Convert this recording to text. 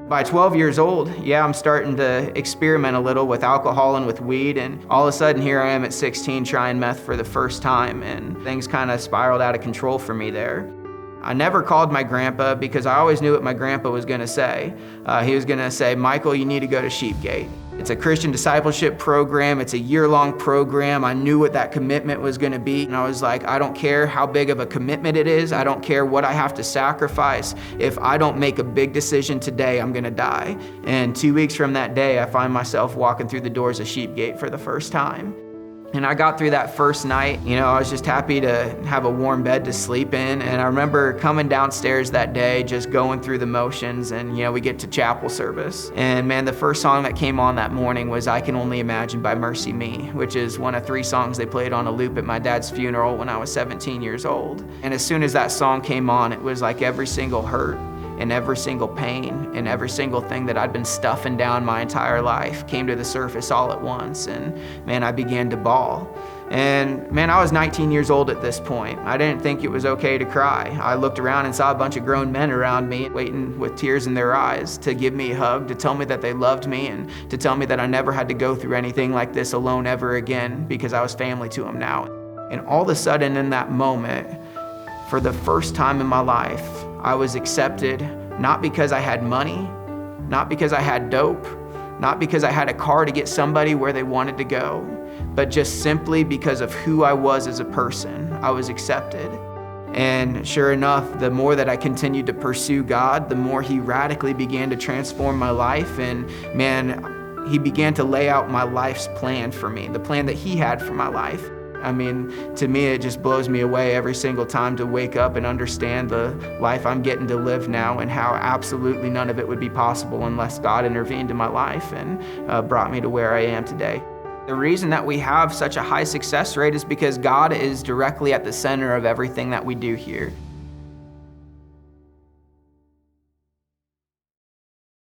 By 12 years old, I'm starting to experiment a little with alcohol and with weed, and all of a sudden here I am at 16 trying meth for the first time, and things kind of spiraled out of control for me there. I never called my grandpa because I always knew what my grandpa was gonna say. He was gonna say, "Michael, you need to go to Sheepgate. It's a Christian discipleship program. It's a year-long program." I knew what that commitment was gonna be, and I was like, I don't care how big of a commitment it is. I don't care what I have to sacrifice. If I don't make a big decision today, I'm gonna die. And 2 weeks from that day, I find myself walking through the doors of Sheepgate for the first time. And I got through that first night, I was just happy to have a warm bed to sleep in. And I remember coming downstairs that day, just going through the motions, and we get to chapel service. And man, the first song that came on that morning was "I Can Only Imagine" by 𝗦𝗫𝗄, which is one of 3 songs they played on a loop at my dad's funeral when I was 17 years old. And as soon as that song came on, it was like every single hurt and every single pain and every single thing that I'd been stuffing down my entire life came to the surface all at once. And man, I began to bawl. And man, I was 19 years old at this point. I didn't think it was okay to cry. I looked around and saw a bunch of grown men around me waiting with tears in their eyes to give me a hug, to tell me that they loved me, and to tell me that I never had to go through anything like this alone ever again, because I was family to them now. And all of a sudden in that moment, for the first time in my life, I was accepted, not because I had money, not because I had dope, not because I had a car to get somebody where they wanted to go, but just simply because of who I was as a person. I was accepted. And sure enough, the more that I continued to pursue God, the more He radically began to transform my life. And man, He began to lay out my life's plan for me, the plan that He had for my life. I mean, to me, it just blows me away every single time to wake up and understand the life I'm getting to live now, and how absolutely none of it would be possible unless God intervened in my life and brought me to where I am today. The reason that we have such a high success rate is because God is directly at the center of everything that we do here.